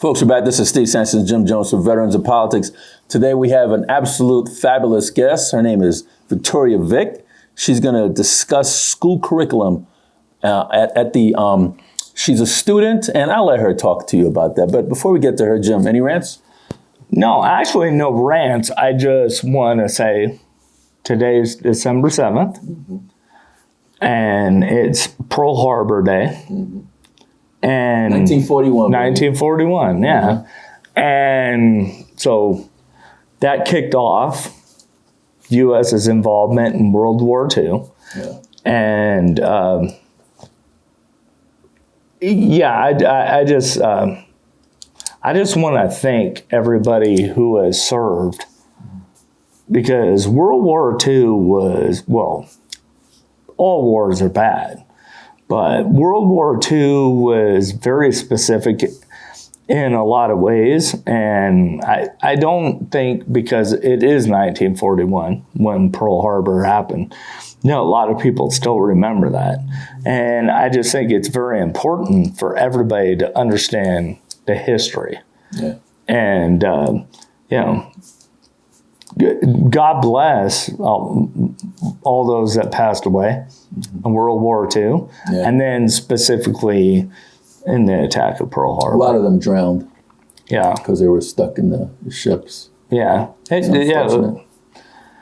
Folks, we're back. This is Steve Sampson, Jim Jones for Veterans of Politics. Today we have an absolute fabulous guest. Her name is Victoria Vick. She's going to discuss school curriculum she's a student, and I'll let her talk to you about that. But before we get to her, Jim, any rants? No, actually no rants. I just want to say today's December 7th, and it's Pearl Harbor Day. And 1941. 1941, yeah. And so that kicked off U.S.'s involvement in World War II. Yeah. And I just want to thank everybody who has served, because World War II was, well, all wars are bad. But World War II was very specific in a lot of ways, and I don't think, because it is 1941 when Pearl Harbor happened, a lot of people still remember that. And I just think it's very important for everybody to understand the history. Yeah. And, God bless all those that passed away in World War II, and then specifically in the attack of Pearl Harbor. A lot of them drowned. Yeah. Because they were stuck in the ships. Yeah. I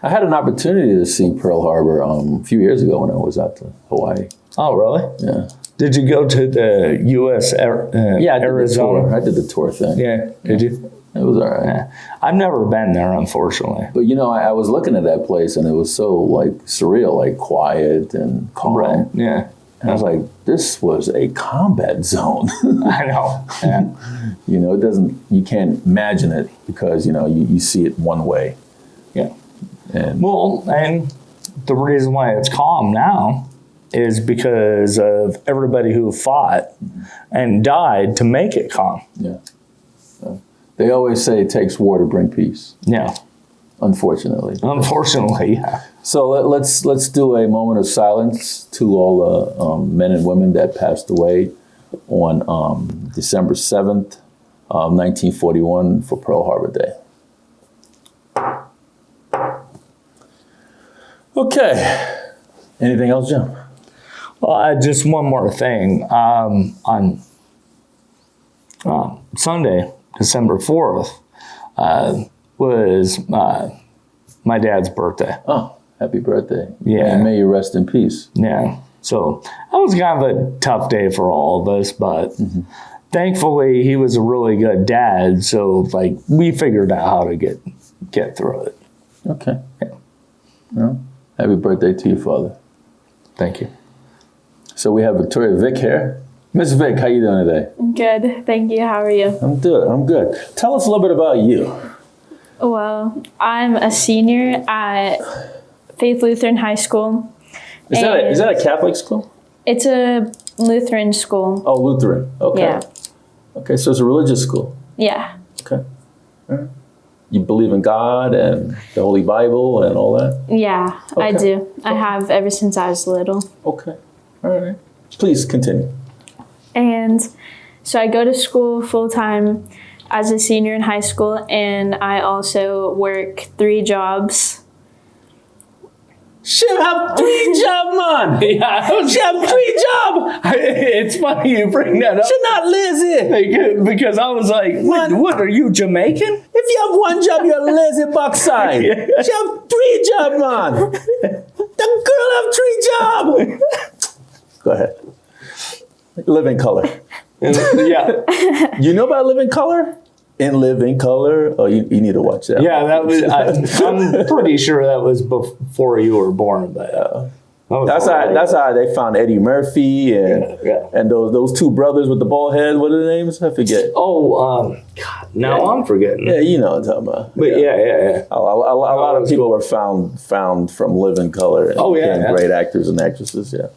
had an opportunity to see Pearl Harbor a few years ago when I was out to Hawaii. Oh, really? Yeah. Did you go to the U.S. Arizona? I did the tour thing. Yeah. Did you? It was all right. Yeah. I've never been there, unfortunately. But, I was looking at that place, and it was so, surreal, quiet and calm. Right, yeah. And I was like, this was a combat zone. I know. Yeah. You can't imagine it because, you see it one way. Yeah. And the reason why it's calm now is because of everybody who fought and died to make it calm. Yeah. They always say it takes war to bring peace. Yeah. Unfortunately, yeah. So let's do a moment of silence to all the men and women that passed away on December 7th, 1941 for Pearl Harbor Day. Okay. Anything else, Jim? Well, just one more thing. On Sunday, December 4th, was my dad's birthday. Oh, happy birthday. Yeah. And may you rest in peace. Yeah. So that was kind of a tough day for all of us, but thankfully he was a really good dad. So we figured out how to get through it. Okay. Yeah. Well, happy birthday to your father. Thank you. So we have Victoria Vick here. Miss Vick, how you doing today? Good, thank you. How are you? I'm good. Tell us a little bit about you. Well, I'm a senior at Faith Lutheran High School. Is that a Catholic school? It's a Lutheran school. Oh, Lutheran. Okay. Yeah. Okay, so it's a religious school. Yeah. Okay. All right. You believe in God and the Holy Bible and all that? Yeah, okay. I do. I have ever since I was little. Okay. All right. Please continue. And so I go to school full-time as a senior in high school, and I also work 3 jobs. She have 3 jobs, man. Yeah, she have 3 jobs. It's funny you bring that up. She not lazy. Because I was like, what are you, Jamaican? If you have 1 job, you're a lazy backside. Yeah. She have 3 jobs, man. The girl have 3 jobs. Go ahead. Living Color. Yeah. You know about Living Color? In Living Color? Oh, you need to watch that. Yeah, that was. I'm pretty sure that was before you were born, but that's how they found Eddie Murphy and those 2 brothers with the bald head. What are their names? I forget. Oh, God, now I'm forgetting. Yeah, you know what I'm talking about. But yeah. A lot of people were found from Living Color and became great actors and actresses. Yeah.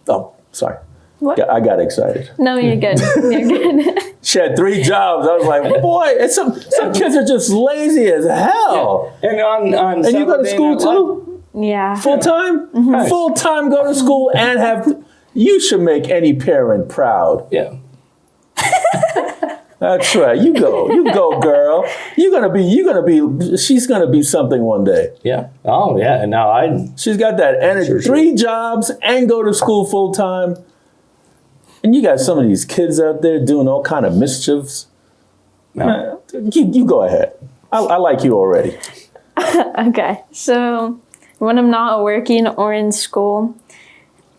Oh, sorry. What? I got excited. No, you're good. You're good. She had 3 jobs. I was like, boy, and some kids are just lazy as hell. Yeah. And you go to school too? Yeah. Full time? Mm-hmm. Full time, go to school and you should make any parent proud. Yeah. That's right. You go, girl. She's gonna be something one day. Yeah. Oh, yeah. No, She's got that energy. Sure. 3 jobs and go to school full time. And you got some of these kids out there doing all kind of mischiefs. no. You go ahead. I like you already. Okay, so when I'm not working or in school,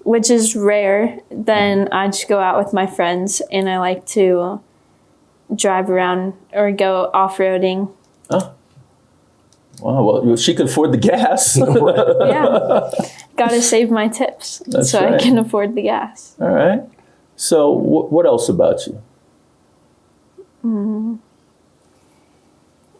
which is rare, then I just go out with my friends and I like to drive around or go off-roading. Oh. Wow, well, she could afford the gas. Yeah, gotta save my tips That's so I right. can afford the gas. All right. So what else about you?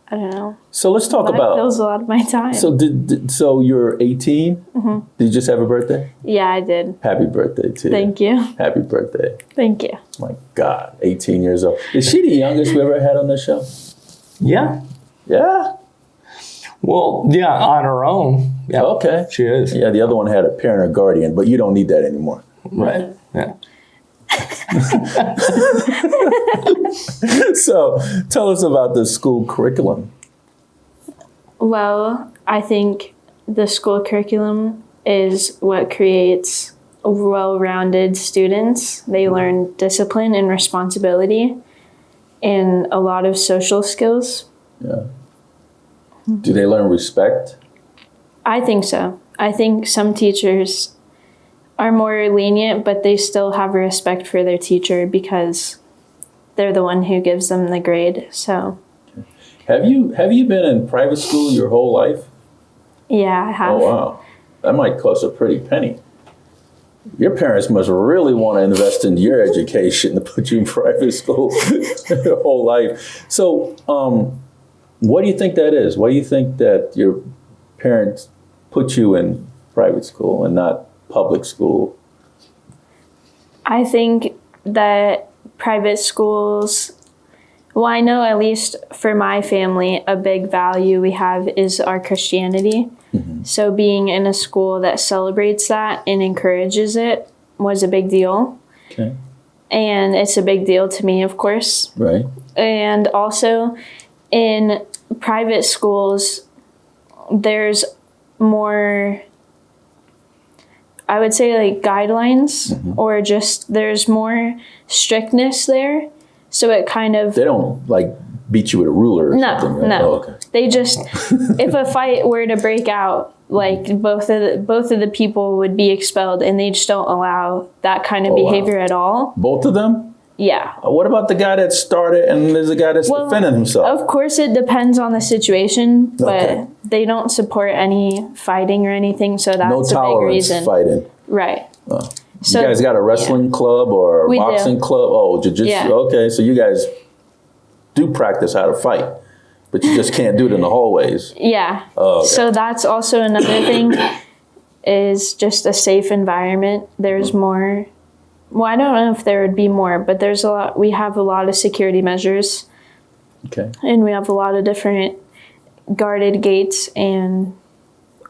I don't know. So let's talk That about. fills a lot of my time. So you're 18. Mm-hmm. Did you just have a birthday? Yeah, I did. Happy birthday to you. Thank you. Happy birthday. Thank you. My God, 18 years old. Is she the youngest we ever had on the show? Yeah. Yeah. Well, yeah, on her own. Yeah. Okay. She is. Yeah, the other one had a parent or guardian, but you don't need that anymore. Right. Yeah. So tell us about the school curriculum. Well, I think the school curriculum is what creates well-rounded students. They learn discipline and responsibility and a lot of social skills. Yeah. Do they learn respect? I think so. I think some teachers are more lenient, but they still have respect for their teacher because they're the one who gives them the grade. So, Have you been in private school your whole life? yeah, I have. Oh wow, that might cost a pretty penny. Your parents must really want to invest in your education to put you in private school your whole life. So, what do you think that is? Why do you think that your parents put you in private school and not public school? I think that private schools, well, I know at least for my family, a big value we have is our Christianity. Mm-hmm. So being in a school that celebrates that and encourages it was a big deal. Okay. And it's a big deal to me, of course. Right. And also in private schools, there's more, I would say, like guidelines, or just there's more strictness there. So it kind of, They don't like beat you with a ruler or no, something, right? no. Oh, okay. They just, if a fight were to break out, like both of the people would be expelled, and they just don't allow that kind of Oh, wow. behavior at all. Both of them? Yeah. What about the guy that started and there's a guy that's Well, defending himself? Of course, it depends on the situation, but Okay. they don't support any fighting or anything, so that's No a big tolerance reason. fighting. Right. Oh. So, You guys got a wrestling club or a We do. boxing club? Oh, jiu-jitsu. Yeah. Okay, so you guys do practice how to fight, but you just can't do it in the hallways. yeah. Oh, okay. So that's also another thing, is just a safe environment. There's more. Well, I don't know if there would be more, but there's a lot. We have a lot of security measures, Okay. and we have a lot of different guarded gates and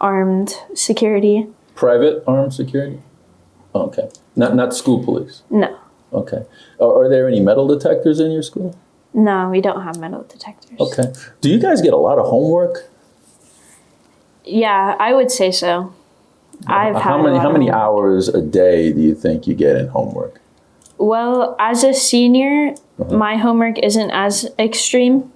armed security. Private armed security? Oh, okay. Not school police. No, Okay. Are there any metal detectors in your school? no, we don't have metal detectors. Okay. Do you guys get a lot of homework? Yeah, I would say so. I've had How a lot of many homework. hours a day do you think you get in homework? Well, as a senior, my homework isn't as extreme,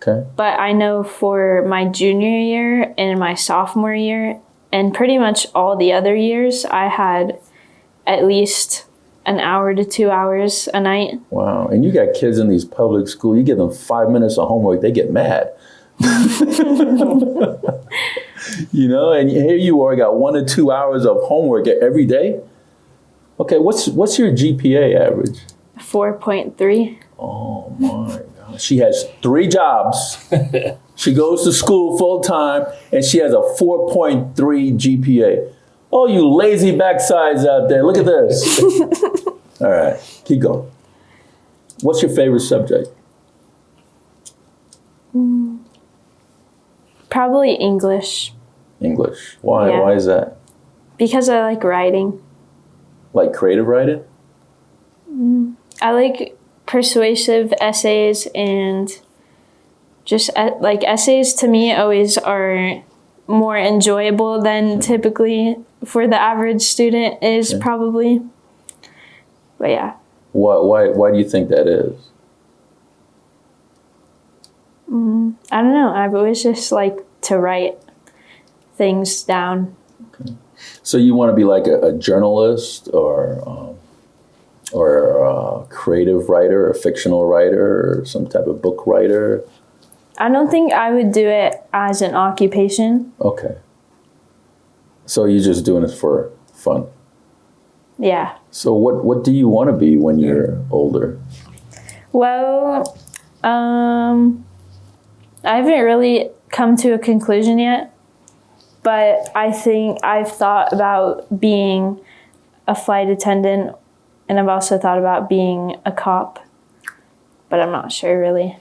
Okay. but I know for my junior year and my sophomore year, and pretty much all the other years, I had at least an hour to 2 hours a night. Wow. And you got kids in these public schools, you give them 5 minutes of homework, they get mad. You know, and here you are, got 1 to 2 hours of homework every day. Okay, what's your GPA average? 4.3. Oh my God. She has 3 jobs. She goes to school full time and she has a 4.3 GPA. Oh, you lazy backsides out there. Look at this. All right, keep going. What's your favorite subject? Probably English, English. Why? Yeah. Why is that? because I like writing. Like creative writing? I like persuasive essays, and just like essays to me always are more enjoyable than typically for the average student is probably. But yeah. Why do you think that is? I don't know. I've always just liked to write things down. So you want to be like a journalist or a creative writer, a fictional writer, or some type of book writer? I don't think I would do it as an occupation. Okay. So you're just doing it for fun? Yeah. So what do you want to be when you're older? Well, I haven't really come to a conclusion yet, but I think I've thought about being a flight attendant, and I've also thought about being a cop, but I'm not sure really.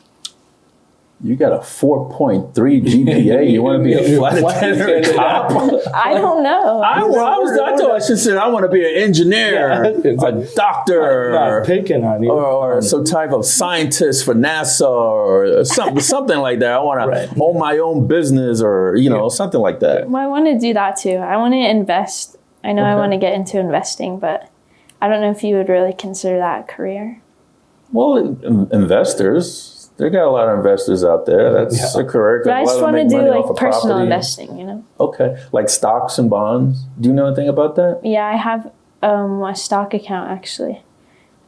You got a 4.3 GPA. You want to be a flight attendant or a cop? I don't know. I thought I should say I want to be an engineer, a doctor, Not picking on you. or some type of scientist for NASA or something like that. I want to own my own business or something like that. Well, I want to do that too. I want to invest. I know I want to get into investing, but I don't know if you would really consider that a career. Well, investors. They got a lot of investors out there. That's a career. But I just want to do like personal investing, Okay. Like stocks and bonds. Do you know anything about that? Yeah, I have a stock account actually.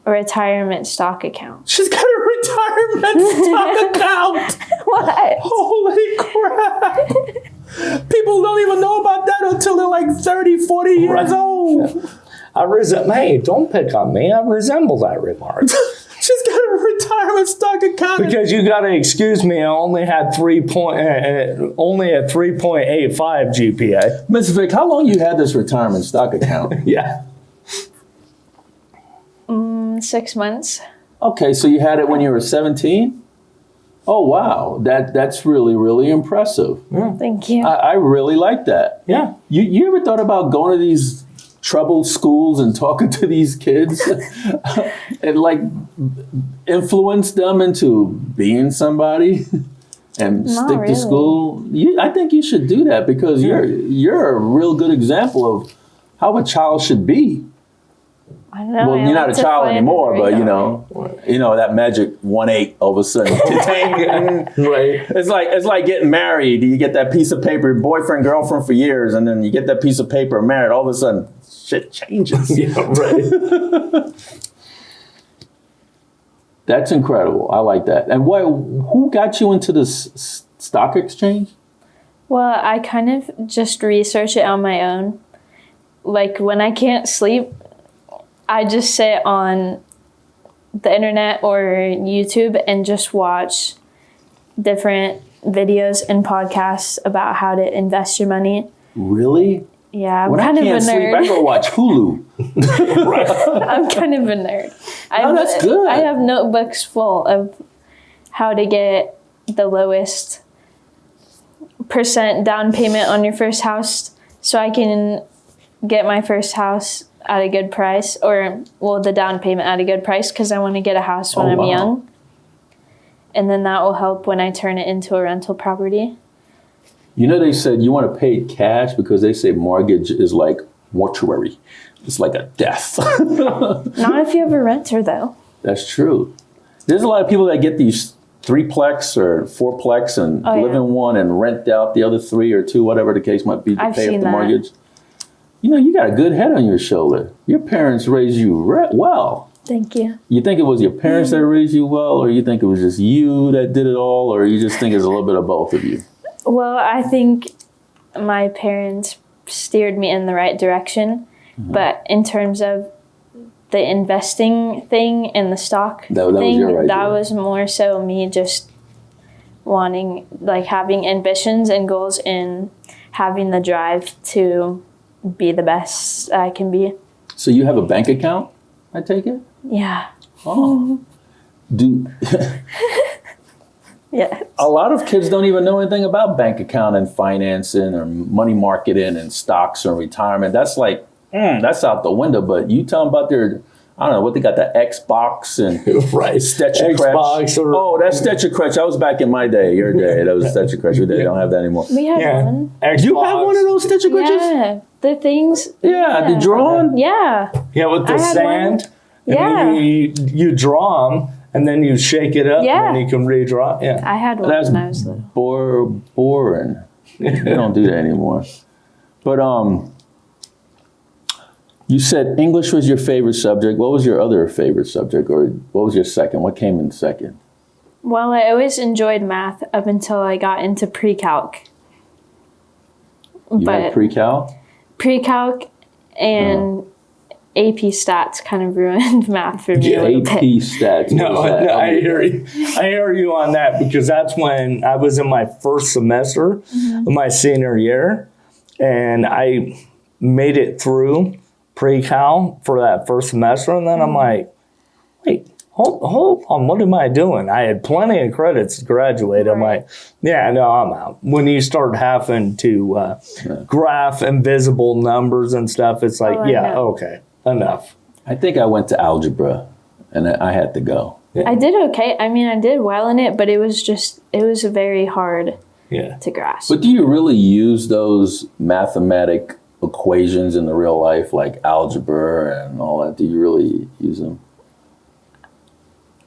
A retirement stock account. She's got a retirement stock account. What? Holy crap. People don't even know about that until they're like 30, 40 years old. Hey, don't pick on me. I resemble that remark. She's got a retirement stock account. Because you got to excuse me, I only had only a 3.85 GPA. Ms. Vic, how long you had this retirement stock account? Yeah. 6 months. Okay, so you had it when you were 17? Oh, wow. That's really, really impressive. Thank you. I really like that. Yeah. You ever thought about going to these troubled schools and talking to these kids and like influence them into being somebody and Not stick really. to school? I think you should do that because you're a real good example of how a child should be. I don't know. Well, I you're not like a to child fly anymore, under the but radar. that magic 1-8 all of a sudden. Right. It's like getting married. You get that piece of paper, boyfriend, girlfriend for years, and then you get that piece of paper married. All of a sudden, shit changes. Yeah, right. That's incredible. I like that. And who got you into this stock exchange? Well, I kind of just research it on my own. Like when I can't sleep, I just sit on the internet or YouTube and just watch different videos and podcasts about how to invest your money. Really? Yeah, I'm When kind I of a can't sleep, I nerd. go watch Hulu. I'm kind of a nerd. That's good. I have notebooks full of how to get the lowest % down payment on your first house so I can get my first house at a good price, or the down payment at a good price because I want to get a house when I'm young. And then that will help when I turn it into a rental property. They said you want to pay cash because they say mortgage is like mortuary. It's like a death. Not if you have a renter though. That's true. There's a lot of people that get these 3-plex or 4-plex and live in one and rent out the other 3 or 2, whatever the case might be, to I've pay seen off the that. mortgage. You got a good head on your shoulder. Your parents raised you well. Thank you. You think it was your parents that raised you well, or you think it was just you that did it all, or you just think it's a little bit of both of you? Well, I think my parents steered me in the right direction, but in terms of the investing thing and the stock That was thing, your idea. that was more so me just wanting, like having ambitions and goals and having the drive to be the best I can be. So you have a bank account, I take it? Yeah. Oh. Yeah. A lot of kids don't even know anything about bank account and financing or money marketing and stocks or retirement. That's like, that's out the window. But you tell them about I don't know what they got, the Xbox and Right. Xbox. or That's Stretch. That was back in my day, your day. That was Stretch. They don't have that anymore. We had yeah. one. Xbox. You have one of those Stretch? Yeah, the things. Yeah, the drawing. Yeah, Yeah, with the I had sand. one. And Yeah. then you draw them, and then you shake it up, Yeah. and then you can redraw. Yeah. I had one That's when I was little. boring. They don't do that anymore. But you said English was your favorite subject. What was your other favorite subject, or what was your second? What came in second? Well, I always enjoyed math up until I got into pre-calc. You had But pre-cal? pre-calc and AP stats kind of ruined math for me a little AP bit. stats. No, what was that? I hear you. I hear you on that because that's when I was in my first semester of my senior year, and I made it through pre-cal for that first semester, and then I'm like, wait, hold on, what am I doing? I had plenty of credits to graduate. I'm Right. like, yeah, no, I'm out. When you start having to graph invisible numbers and stuff, it's like, Oh, I yeah, know. okay, enough. I think I went to algebra, and I had to go. I did okay. I mean, I did well in it, but it was very hard Yeah. to grasp. But do you really use those mathematic equations in the real life, like algebra and all that? Do you really use them?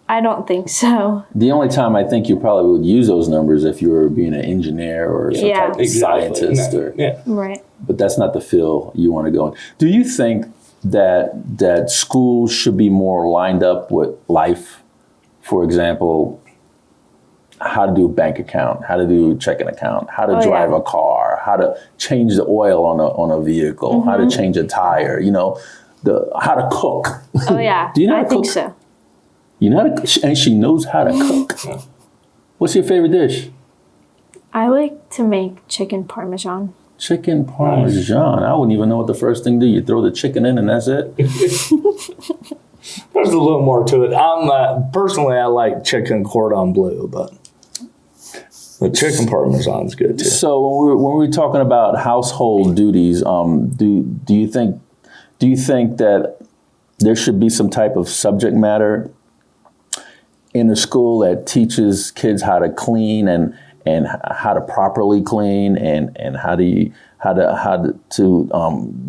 I don't think so. The only time I think you probably would use those numbers if you were being an engineer or some Yeah. type of scientist, or, Yeah. Right. but that's not the field you want to go in. Do you think that schools should be more lined up with life? For example, how to do a bank account, how to do a checking account, how to Oh, drive yeah. a car, how to change the oil on a vehicle, how to change a tire, how to cook. Oh yeah. Do you know how I to think cook? so. You know how to, and she knows how to cook. What's your favorite dish? I like to make chicken parmesan. Chicken parmesan. I wouldn't even know what the first thing to do. You throw the chicken in and that's it. There's a little more to it. Personally, I like chicken cordon bleu, but the chicken parmesan's good too. So when we're talking about household duties, do you think that there should be some type of subject matter in a school that teaches kids how to clean and how to properly clean and how to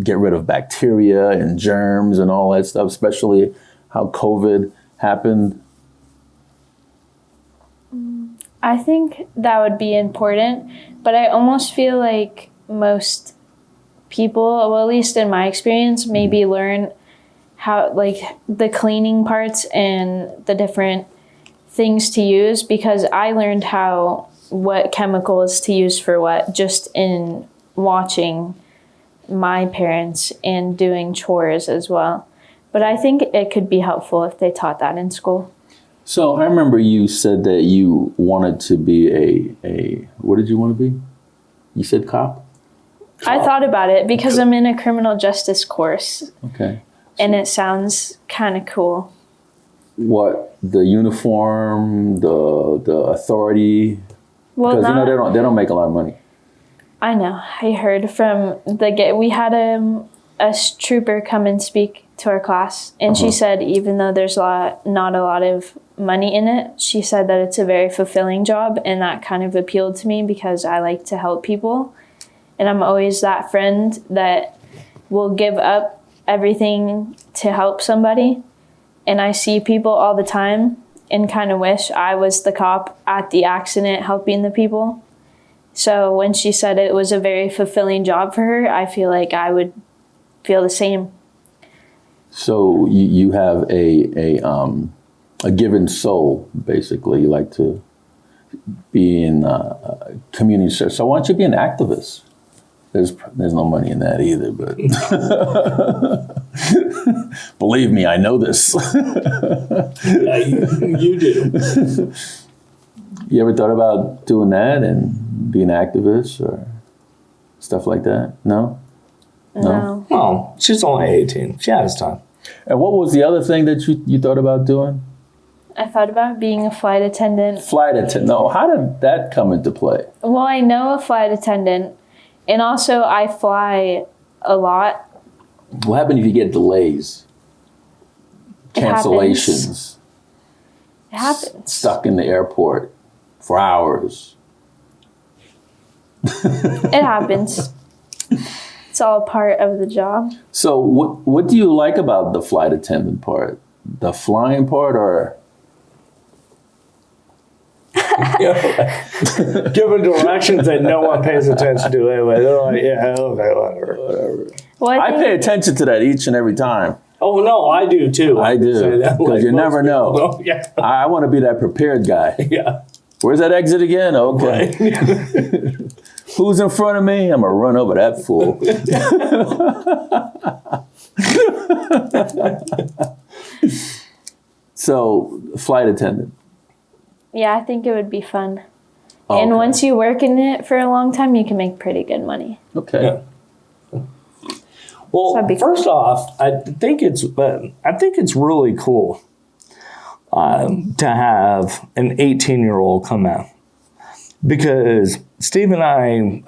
get rid of bacteria and germs and all that stuff, especially how COVID happened? I think that would be important, but I almost feel like most people, well, at least in my experience, maybe learn how, like, the cleaning parts and the different things to use, because I learned what chemicals to use for what just in watching my parents and doing chores as well. But I think it could be helpful if they taught that in school. So I remember you said that you wanted to be a what did you want to be? You said cop? I thought about it because I'm in a criminal justice course Okay. and it sounds kind of cool. What, the uniform, the authority? Well, Because not, they don't make a lot of money. I know. I heard from we had a trooper come and speak to our class, and she said even though there's not a lot of money in it, she said that it's a very fulfilling job, and that kind of appealed to me because I like to help people, and I'm always that friend that will give up everything to help somebody, and I see people all the time and kind of wish I was the cop at the accident helping the people. So when she said it was a very fulfilling job for her, I feel like I would feel the same. So you have a given soul, basically. You like to be in community service. So why don't you be an activist? There's no money in that either, but believe me, I know this. Yeah, you do. You ever thought about doing that and being an activist or stuff like that? No? No. Well, she's only 18. She has time. And what was the other thing that you thought about doing? I thought about being a flight attendant. Flight attendant. No, how did that come into play? Well, I know a flight attendant, and also I fly a lot. What happened if you get delays? cancellations, It happens. stuck in the airport for hours. It happens. It's all part of the job. So what do you like about the flight attendant part? The flying part or Given directions that no one pays attention to anyway. They're like, yeah, okay, whatever. Well, I think pay attention to that each and every time. Oh, no, I do too. I do, Say that, because you most never people know. don't. Yeah. I want to be that prepared guy. Yeah. Where's that exit again? Okay. Who's in front of me? I'm going to run over that fool. So, flight attendant. yeah, I think it would be fun. Oh, And okay. once you work in it for a long time, you can make pretty good money. Okay. Yeah. Well, That'd be first off, I think it's really cool to have an 18-year-old come out, because Steve and I,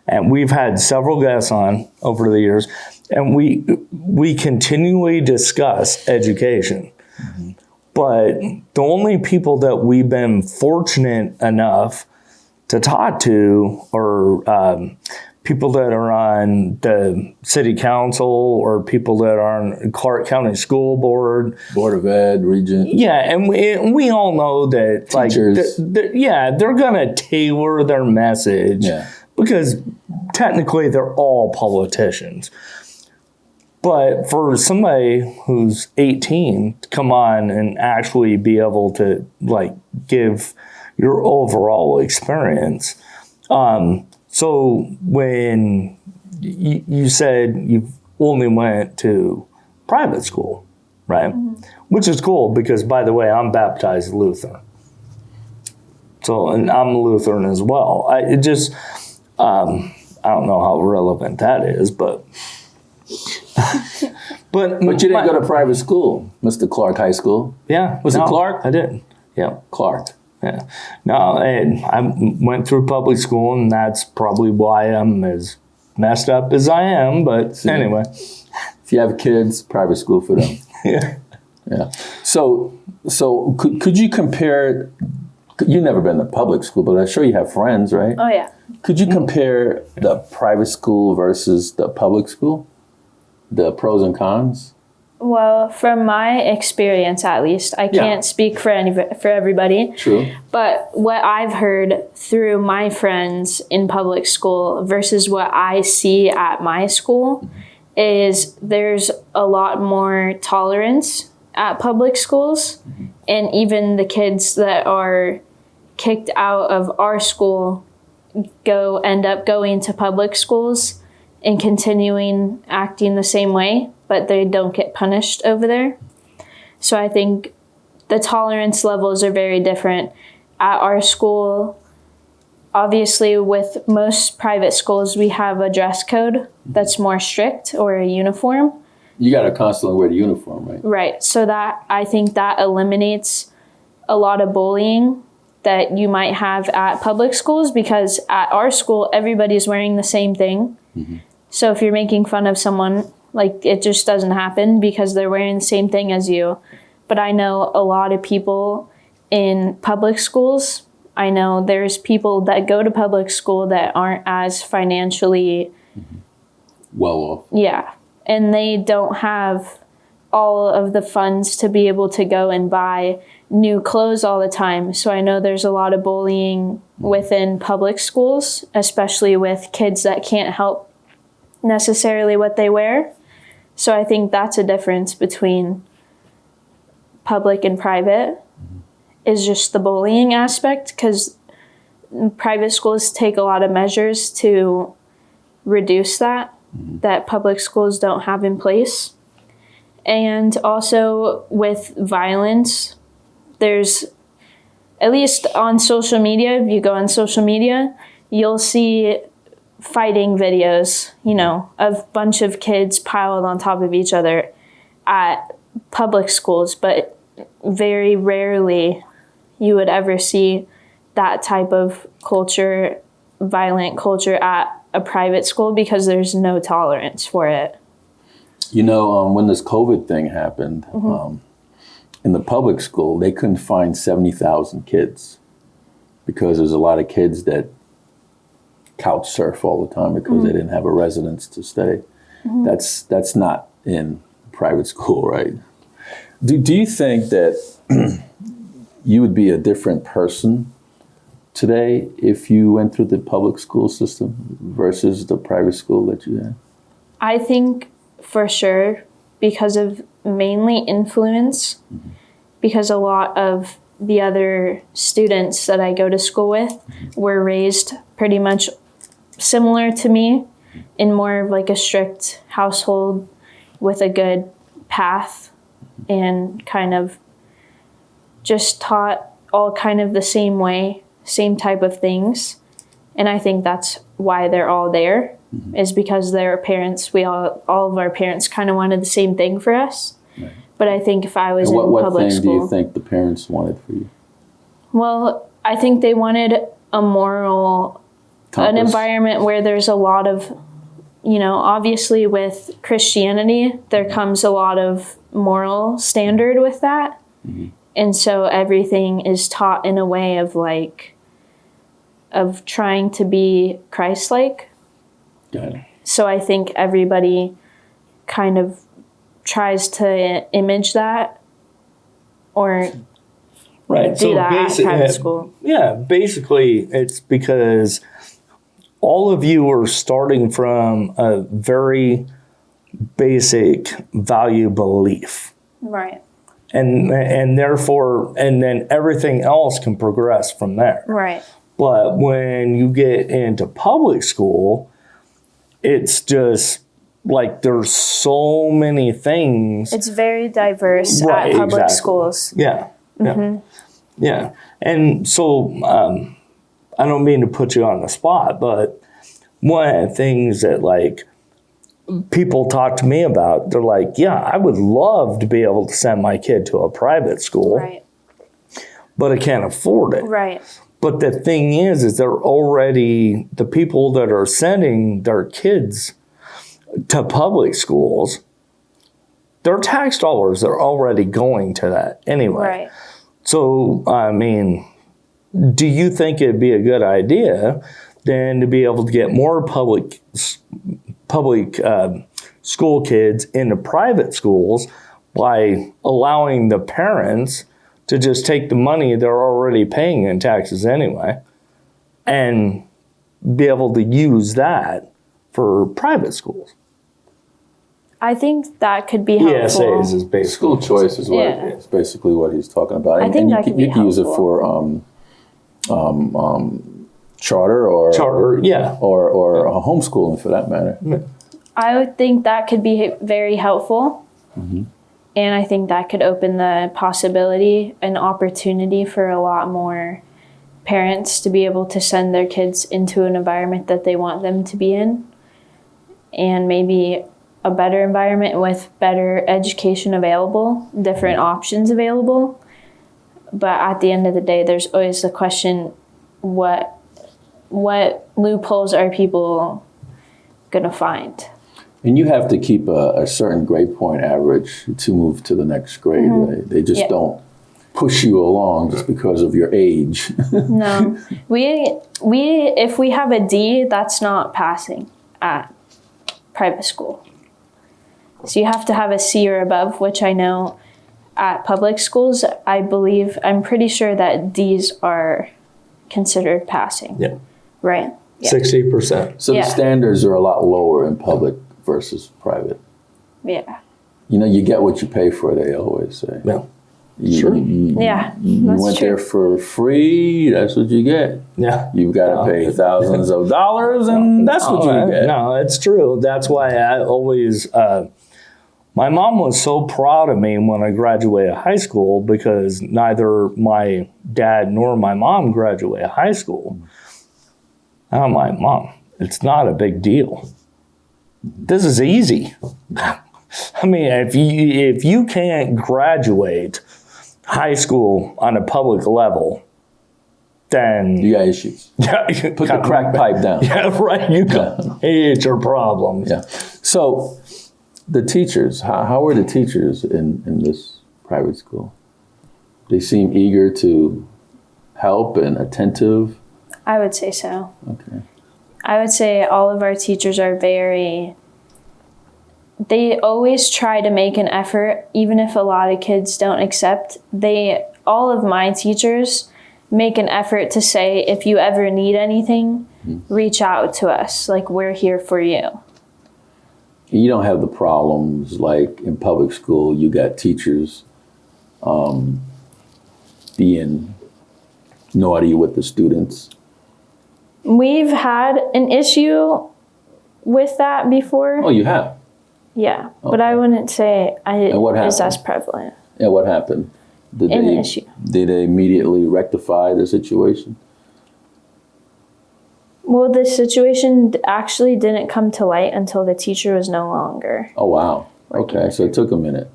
and we've had several guests on over the years, and we continually discuss education. Mm-hmm. But the only people that we've been fortunate enough to talk to are people that are on the city council or people that are on Clark County School Board. Board of Ed, Regent. Yeah, and we all know that Teachers. they're going to tailor their message because technically they're all politicians. But for somebody who's 18 to come on and actually be able to give your overall experience. So when you said you only went to private school, right? Mm-hmm. Which is cool because, by the way, I'm baptized Lutheran. So, and I'm Lutheran as well. I don't know how relevant that is, but but you didn't go to private school, Mr. Clark High School. Yeah. Was it Clark? I did. Yeah. Clark. Yeah. No, and I went through public school, and that's probably why I'm as messed up as I am. But anyway. If you have kids, private school for them. Yeah. Yeah. So could you compare, you've never been to public school, but I'm sure you have friends, right? Oh, yeah. Could you compare the private school versus the public school? The pros and cons? Well, from my experience, at least, I can't speak for everybody. True. But what I've heard through my friends in public school versus what I see at my school is there's a lot more tolerance at public schools. And even the kids that are kicked out of our school end up going to public schools and continuing acting the same way, but they don't get punished over there. So I think the tolerance levels are very different. At our school, obviously with most private schools, we have a dress code that's more strict, or a uniform. You got to constantly wear the uniform, right? Right. So that, I think that eliminates a lot of bullying that you might have at public schools, because at our school, everybody's wearing the same thing. Mm-hmm. So if you're making fun of someone, it just doesn't happen because they're wearing the same thing as you. But I know a lot of people in public schools. I know there's people that go to public school that aren't as financially well off. Yeah. And they don't have all of the funds to be able to go and buy new clothes all the time. So I know there's a lot of bullying within public schools, especially with kids that can't help necessarily what they wear. So I think that's a difference between public and private, is just the bullying aspect, because private schools take a lot of measures to reduce that public schools don't have in place. And also with violence, there's, at least on social media, if you go on social media, you'll see fighting videos, of a bunch of kids piled on top of each other at public schools, but very rarely you would ever see that type of culture, violent culture, at a private school, because there's no tolerance for it. You know, when this COVID thing happened, in the public school, they couldn't find 70,000 kids because there's a lot of kids that couch surf all the time because they didn't have a residence to stay. That's not in private school, right? Do you think that you would be a different person today if you went through the public school system versus the private school that you had? I think for sure, because of mainly influence, because a lot of the other students that I go to school with were raised pretty much similar to me in more of like a strict household with a good path and kind of just taught all kind of the same way, same type of things. And I think that's why they're all there, is because their parents, all of our parents kind of wanted the same thing for us. Right. But I think if I was in what public thing school, do you think the parents wanted for you? well, I think they wanted a moral, an environment where there's a lot of, obviously with Christianity, there comes a lot of moral standard with that. And so everything is taught in a way of of trying to be Christ-like. Got it. So I think everybody kind of tries to image that or Right. do that at basic- private school. Yeah, basically, it's because all of you are starting from a very basic value belief. Right. And therefore, and then everything else can progress from there. Right. But when you get into public school, it's just like there's so many things. It's very diverse Right, at public exactly. schools. Yeah. Yeah. And so I don't mean to put you on the spot, but one of the things that people talk to me about, they're like, yeah, I would love to be able to send my kid to a private school, Right. but I can't afford it. Right. But the thing is they're already, the people that are sending their kids to public schools, their tax dollars are already going to that anyway. Right. So, I mean, do you think it'd be a good idea then to be able to get more public school kids into private schools by allowing the parents to just take the money they're already paying in taxes anyway and be able to use that for private schools? I think that could be helpful. ESAs is basically School choice is Yeah. it's basically what he's talking about. I think you that can, could be you can use it helpful. for charter or yeah. or homeschooling for that matter. I would think that could be very helpful. And I think that could open the possibility and opportunity for a lot more parents to be able to send their kids into an environment that they want them to be in. And maybe a better environment with better education available, different options available. But at the end of the day, there's always the question, what loopholes are people going to find? And you have to keep a certain grade point average to move to the next grade. Right? They just don't push you along just because of your age. No, we if we have a D, that's not passing at private school. So you have to have a C or above, which I know at public schools, I'm pretty sure that D's are considered passing. Yeah. Right. Yeah. 60%. So Yeah. the standards are a lot lower in public versus private. Yeah. You get what you pay for, they always say. Yeah. Sure. Yeah. You That's went true. there for free, that's what you get. Yeah. You've got to pay thousands of dollars, and that's what you get. No, it's true. That's why I always, my mom was so proud of me when I graduated high school because neither my dad nor my mom graduated high school. I'm like, Mom, it's not a big deal. This is easy. I mean, if you can't graduate high school on a public level, then You got issues. Put the crack pipe down. Yeah, right. It's your problem. Yeah. So The teachers, how were the teachers in this private school? They seem eager to help and attentive. I would say so. Okay. I would say all of our teachers are they always try to make an effort, even if a lot of kids don't accept. All of my teachers make an effort to say, if you ever need anything, reach out to us. Like, we're here for you. You don't have the problems like in public school. You got teachers being naughty with the students. We've had an issue with that before. Oh, you have? Yeah, but I wouldn't say what it's happened? as prevalent. Yeah, what happened? Did An issue. Did they immediately rectify the situation? Well, the situation actually didn't come to light until the teacher was no longer. Oh, wow. Okay, so it took a minute.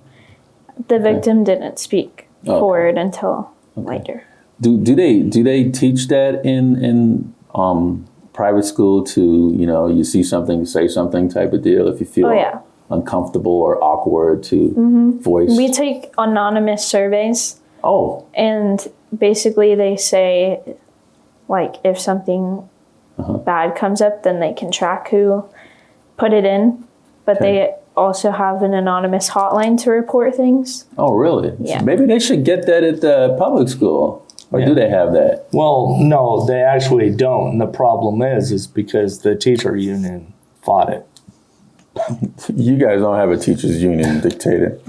The victim didn't speak Okay. forward until later. Do they teach that in private school to, you see something, say something type of deal if you feel Oh, yeah. uncomfortable or awkward to voice? We take anonymous surveys, Oh, and basically they say, like, if something bad comes up, then they can track who put it in. But they also have an anonymous hotline to report things. oh, really? Yeah. Maybe they should get that at the public school. Or do they have that? Well, no, they actually don't. And the problem is because the teacher union fought it. You guys don't have a teachers union dictated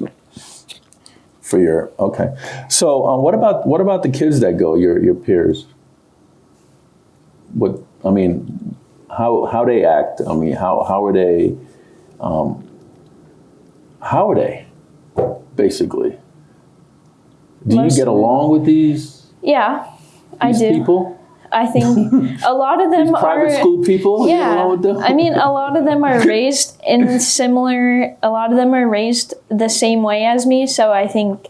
for your okay. So what about the kids that go, your peers? How they act? I mean, how are they? How are they? Basically, do you Most get of them- along with these Yeah, I do. people? I think a lot of them Private are. school people? You get Yeah, along with them? I mean, a lot of them are raised in similar. A lot of them are raised the same way as me, so I think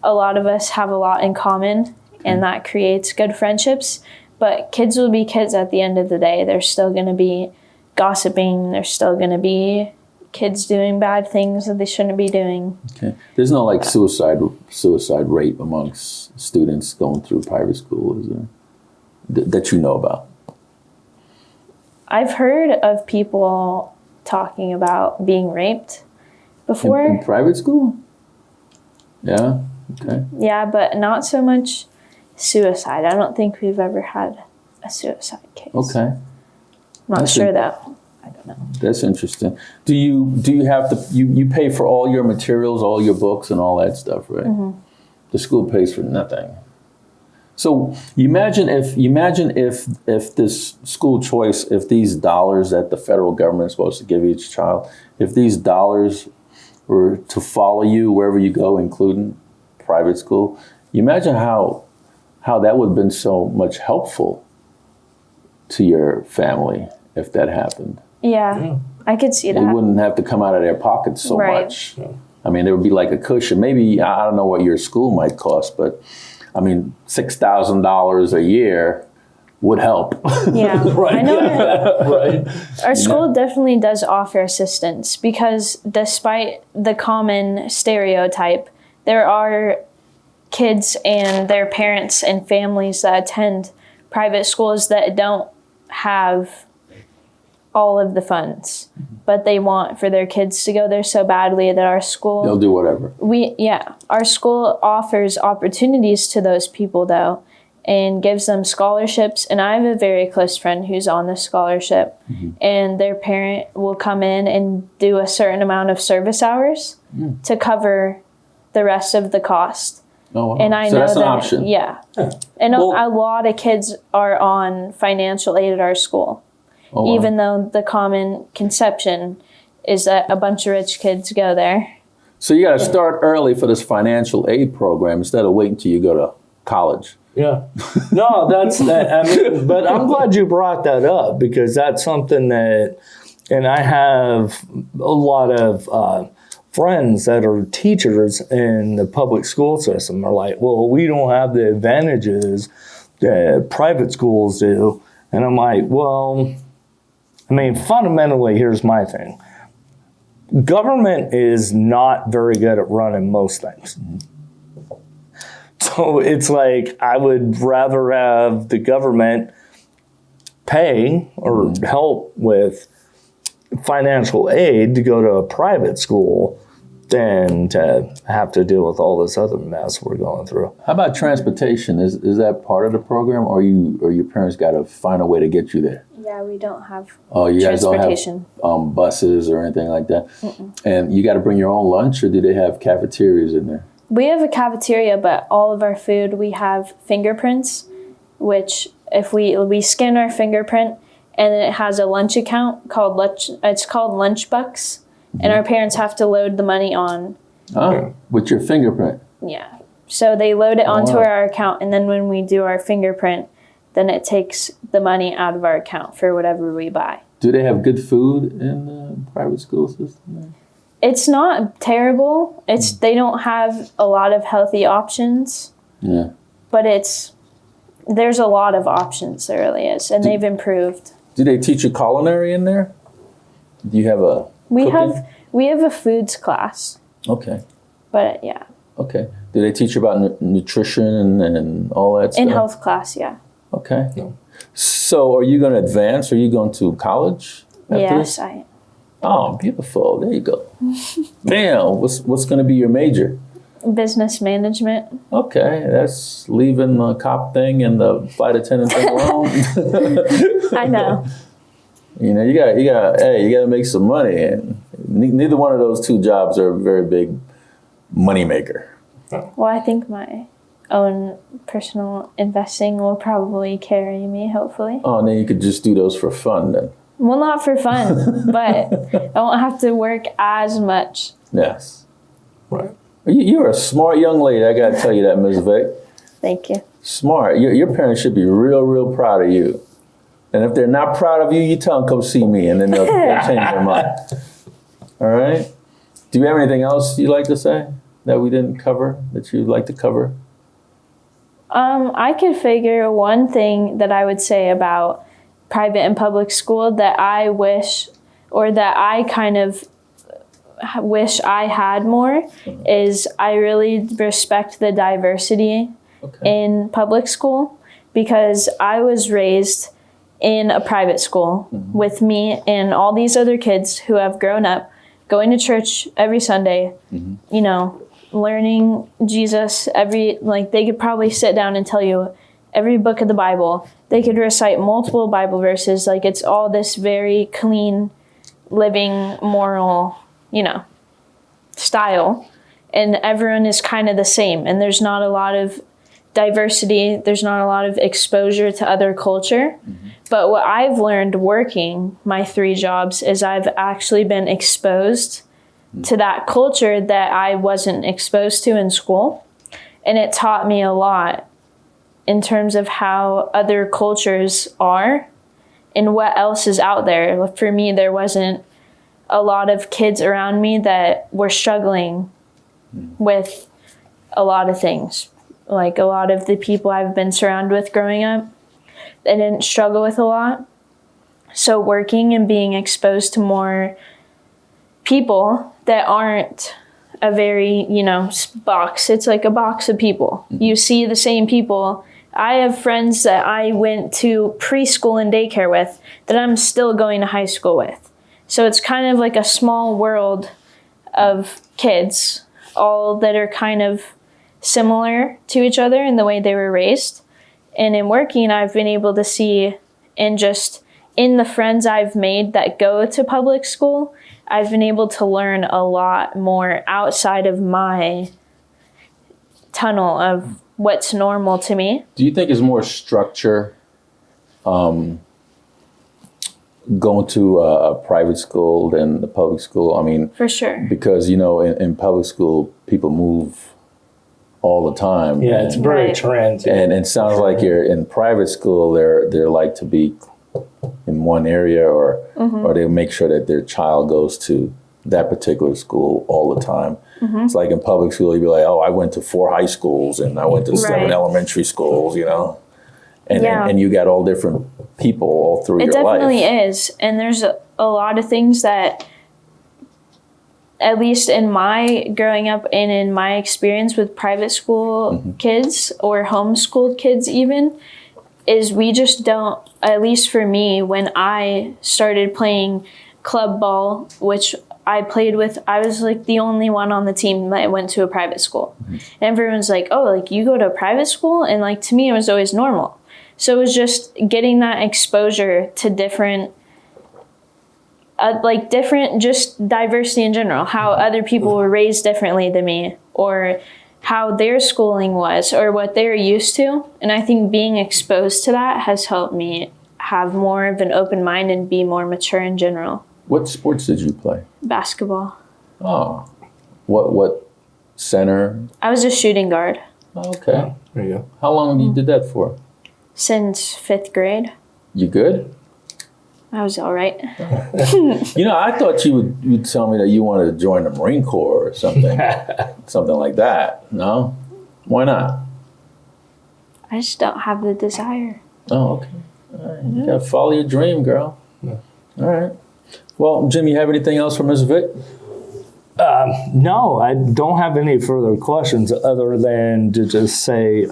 a lot of us have a lot in common, and that creates good friendships. But kids will be kids at the end of the day. They're still going to be gossiping. They're still going to be kids doing bad things that they shouldn't be doing. Okay. There's no like suicide rate amongst students going through private school, is there? That you know about? I've heard of people talking about being raped before. In private school? Yeah. Okay. Yeah, but not so much suicide. I don't think we've ever had a suicide case. Okay. I'm not That's sure it. though. I don't know. That's interesting. Do you have to you pay for all your materials, all your books and all that stuff, right? Mm-hmm. The school pays for nothing. So you imagine if this school choice, if these dollars that the federal government is supposed to give each child, if these dollars were to follow you wherever you go, including private school, you imagine how that would have been so much helpful to your family if that happened. Yeah, I could see They that. wouldn't have to come out of their pockets so Right. much. I mean, there would be like a cushion. Maybe, I don't know what your school might cost, but I mean, $6,000 a year would help. Yeah, Right. I know. Right. Our school definitely does offer assistance because despite the common stereotype, there are kids and their parents and families that attend private schools that don't have all of the funds, but they want for their kids to go there so badly that our school They'll do whatever. our school offers opportunities to those people though and gives them scholarships. And I have a very close friend who's on the scholarship, and their parent will come in and do a certain amount of service hours to cover the rest of the cost. Oh, wow. And I so know that's that, an option. yeah. And Well- a lot of kids are on financial aid at our school, Oh, wow. even though the common conception is that a bunch of rich kids go there. So you got to start early for this financial aid program instead of waiting till you go to college. Yeah. No, that's that. I mean, but I'm glad you brought that up because that's something that, and I have a lot of friends that are teachers in the public school system are like, well, we don't have the advantages that private schools do. And I'm like, well, I mean, fundamentally, here's my thing. government is not very good at running most things. So it's like I would rather have the government pay or help with financial aid to go to a private school than to have to deal with all this other mess we're going through. How about transportation? Is that part of the program, or your parents got to find a way to get you there? Yeah, we don't have Oh, you guys don't transportation. have buses or anything like that? And you got to bring your own lunch, or do they have cafeterias in there? We have a cafeteria, but all of our food, we have fingerprints, which if we scan our fingerprint, and then it has a lunch account called it's called Lunch Bucks, and our parents have to load the money on. Oh, with your fingerprint. Yeah. So they load it onto wow. our account, and then when we do our fingerprint, then it takes the money out of our account for whatever we buy. Do they have good food in the private school system? It's not terrible. They don't have a lot of healthy options, Yeah. but there's a lot of options, there really is, and they've improved. Do they teach you culinary in there? Do you have a cooking? We have a foods class, Okay. but yeah, Okay. Do they teach you about nutrition and all that stuff? in health class, yeah. Okay. No. So are you going to advance? Are you going to college? After Yes, this? I. Oh, beautiful. There you go. Damn. What's going to be your major? Business management. Okay. That's leaving the cop thing and the flight attendant thing alone. I know. You know, you got to make some money, and neither one of those two jobs are a very big money maker. Well, I think my own personal investing will probably carry me, hopefully. Oh, and then you could just do those for fun then. Well, not for fun, but I won't have to work as much. Yes. Right. You're a smart young lady. I got to tell you that, Ms. Vick. Thank you. Smart. Your parents should be real, real proud of you. And if they're not proud of you, you tell them, come see me, and then they'll change their mind. All right? Do you have anything else you'd like to say that we didn't cover, that you'd like to cover? I could figure one thing that I would say about private and public school that I wish, or that I kind of wish I had more, is I really respect the diversity in public school, because I was raised in a private school with me and all these other kids who have grown up going to church every Sunday, you know, learning Jesus they could probably sit down and tell you every book of the Bible. They could recite multiple Bible verses. Like, it's all this very clean, living, moral, style. And everyone is kind of the same. And there's not a lot of diversity. There's not a lot of exposure to other culture. But what I've learned working my 3 jobs is I've actually been exposed to that culture that I wasn't exposed to in school. And it taught me a lot in terms of how other cultures are and what else is out there. For me, there wasn't a lot of kids around me that were struggling with a lot of things. Like, a lot of the people I've been surrounded with growing up, they didn't struggle with a lot. So working and being exposed to more people that aren't a very, box. It's like a box of people. You see the same people. I have friends that I went to preschool and daycare with that I'm still going to high school with. So it's kind of like a small world of kids, all that are kind of similar to each other in the way they were raised. And in working, I've been able to see, and just in the friends I've made that go to public school, I've been able to learn a lot more outside of my tunnel of what's normal to me. Do you think it's more structure going to a private school than the public school? I mean, For sure. because, in public school, people move all the time. Yeah, it's very Right. transient. And it sounds like you're in private school, they're like to be in one area, or they make sure that their child goes to that particular school all the time. It's like in public school, you'd be like, oh, I went to 4 high schools and I went to 7 Right. elementary schools, And, Yeah. and you got all different people all through It your life. definitely is. And there's a lot of things that at least in my growing up and in my experience with private school kids or homeschooled kids even, is we just don't, at least for me, when I started playing club ball, which I played with, I was like the only one on the team that went to a private school. And everyone's like, oh, like you go to a private school? And like to me, it was always normal. So it was just getting that exposure to different, different, just diversity in general, how other people were raised differently than me, or how their schooling was, or what they're used to. And I think being exposed to that has helped me have more of an open mind and be more mature in general. What sports did you play? Basketball. Oh, what center? I was a shooting guard Oh, okay. There you go. How long you did that for? since 5th grade. You good? I was all right. You know, I thought you'd tell me that you wanted to join the Marine Corps or something, something like that. No, why not? I just don't have the desire. Oh, okay. All right. You gotta follow your dream, girl. Yeah. All right. Well, Jim, you have anything else for Ms. Vick? No, I don't have any further questions other than to just say,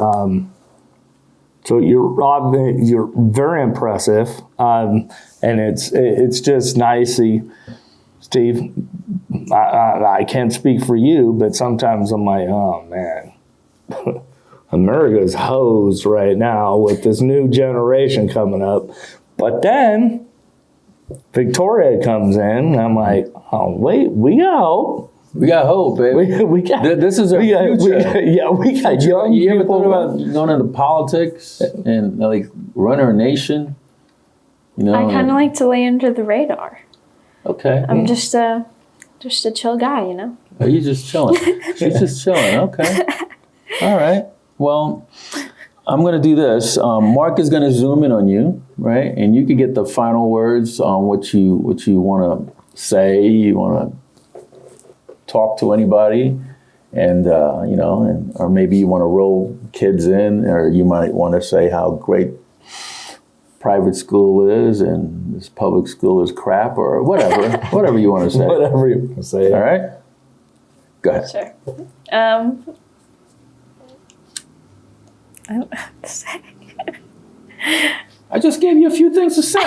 so you're very impressive, and it's just nice. Steve, I can't speak for you, but sometimes I'm like, oh man, America's hosed right now with this new generation coming up. But then Victoria comes in, and I'm like, oh wait, we got hope. We got hope, baby. We got This is our future. We got young You ever people. thought about going into politics and like run our nation? You know, I kind of like to lay under the radar. Okay. I'm just a chill guy, you know? Are you just chilling? She's just chilling. Okay. All right. Well, I'm going to do this. Mark is going to zoom in on you, right? And you can get the final words on what you want to say. You want to talk to anybody, and you know, or maybe you want to roll kids in, or you might want to say how great private school is and this public school is crap, or whatever, whatever you want to say. Whatever you want to say. All right. Go ahead. Sure. I don't know what to say. I just gave you a few things to say.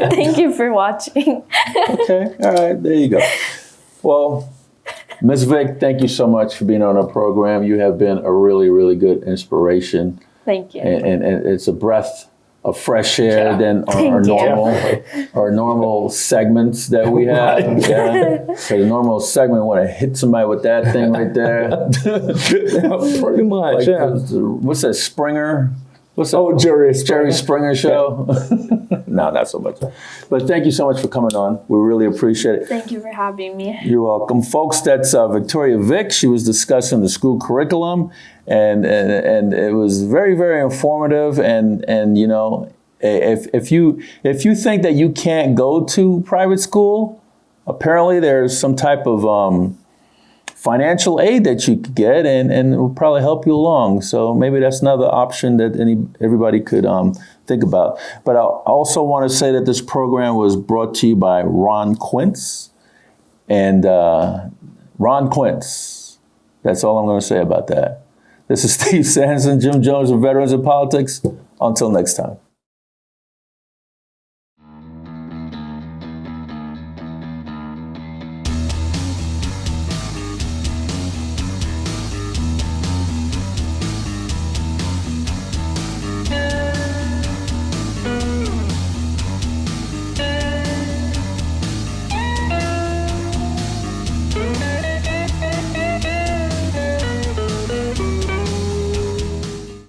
Thank you for watching. Okay. All right. There you go. Well, Ms. Vick, thank you so much for being on our program. You have been a really, really good inspiration, Thank you. and it's a breath of fresh air Yeah. than our normal segments that we have. Right. Yeah. So the normal segment, want to hit somebody with that thing right there. Pretty much, Like, yeah. what's that, Springer? What's that? Oh, Jerry Springer show? No, not so much. But thank you so much for coming on. We really appreciate it. Thank you for having me. You're welcome. Folks, that's Victoria Vick. She was discussing the school curriculum, and it was very, very informative. And you know, if you think that you can't go to private school, apparently there's some type of financial aid that you could get, and it will probably help you along. So maybe that's another option that everybody could think about. But I also want to say that this program was brought to you by Ron Quince. And Ron Quince, that's all I'm going to say about that. This is Steve Sanson, Jim Jones of Veterans of Politics. Until next time.